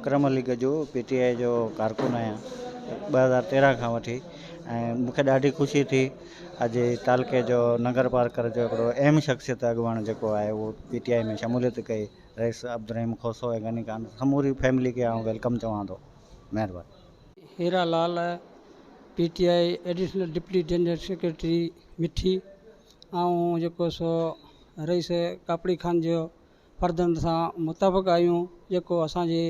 अकरम Ali Gaju PTI जो कारकुन आहियां 2013 खां वठी ऐं मूंखे ॾाढी ख़ुशी थी अॼु तालके जो नगर पार्कर जो हिकिड़ो अहम शख़्सियत अॻुवाण जेको आहे उहो PTI में शमूलियत कई रईस अब्दुल रहीम खोसो ऐं गनी खान समूरी फैमिली खे आउं वेलकम चवां थो। महिरबानी। Hira Lal PTI additional deputy general secretary मिठी ऐं जेको सो रईस कापड़ी खान जो फर्दनि सां मुताबिक़ आहियूं जेको असांजे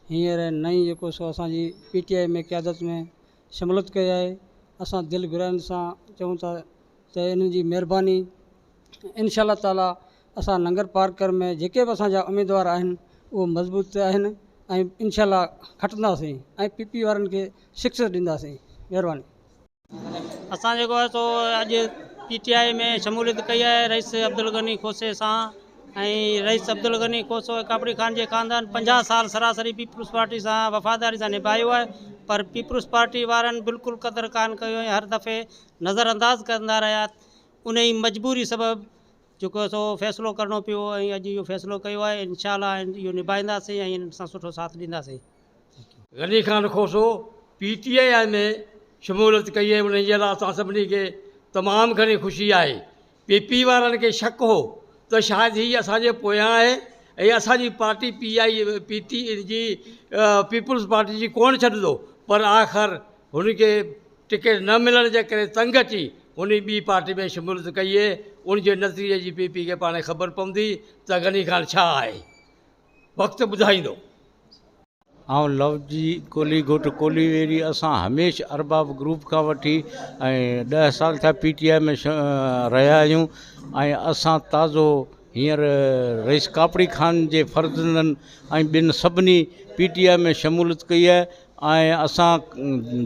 हींअर नई जेको सो असांजी PTI में क़यादत में शमूलियत कई आहे। असां दिलि घुराइण सां चऊं था त इन जी महिरबानी इंशाअल्लाह ताला असां नंगर पार्कर में जेके बि असांजा उम्मीदवार आहिनि उहो मज़बूत आहिनि ऐं इंशाअल्लाह खटंदासीं ऐं PP वारनि खे शिकस्त ॾींदासीं। महिरबानी। असां जेको आहे सो अॼु PTI में शमूलियत कई आहे रईस अब्दुल गनी खोसे सां ऐं रईस अब्दुल गनी खोसो कापड़ी खान जे ख़ानदान 50 साल सरासरी पीपल्स पार्टी सां वफ़ादारी सां निभायो आहे, पर पीपल्स पार्टी वारनि बिल्कुलु क़दुरु कान कयो ऐं हर दफ़े नज़रअंदाज़ कंदा रहिया। उन ई मजबूरी सबबु जेको सो फ़ैसिलो करिणो पियो ऐं अॼु इहो फ़ैसिलो कयो आहे। इंशाअल्लाह इहो निभाईंदासीं ऐं इन सां सुठो साथ ॾींदासीं। गनी खान खोसो PTI में शमूलियत कई आहे, उन जे लाइ असां सभिनी खे तमामु घणी ख़ुशी आहे। PP वारनि खे शक हो त शायदि हीअ असांजे पोयां आहे ऐं असांजी पार्टी PT जी पीपल्स पार्टी जी कोन छॾंदो, पर आख़िर हुनखे टिकट न मिलण जे करे तंग अची उन ॿी पार्टी में शमूलियत कई आहे। उनजे नतीजे जी PP खे पाण ख़बर पवंदी त गनी खान छा आहे, वक़्तु ॿुधाईंदो। ऐं लवजी कोली घोट कोली वेरी असां हमेशह अरबाब ग्रुप खां वठी ऐं 10 साल थिया PTI में रहिया आहियूं ऐं असां ताज़ो हींअर रईस कापड़ी खान जे फर्ज़ंदनि ऐं ॿिनि सभिनी PTI में शमूलियत कई आहे ऐं असां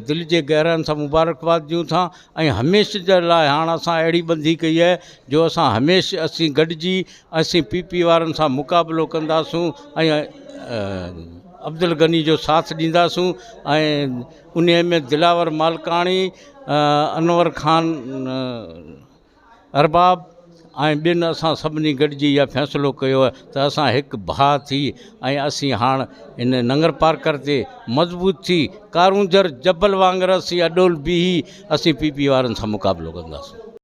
दिलि जे गहराइनि सां मुबारकबाद ॾियूं था ऐं हमेशह जे लाइ हाणे असां अहिड़ी बंदी कई आहे जो असां हमेशह असीं गॾिजी असीं PP वारनि सां मुक़ाबिलो कंदासूं ऐं अब्दुल गनी जो साथ ॾींदासूं ऐं उन में दिलावर मालकाणी अनवर खान अरबाब ऐं ॿिनि असां सभिनी गॾिजी इहा फ़ैसिलो कयो आहे त असां हिकु भाउ थी ऐं असीं हाणे इन नंगर पार्कर ते मज़बूत थी कारूंजर जबल वांगुरु असीं अॾोल बीही असीं PP वारनि सां मुक़ाबिलो कंदासीं।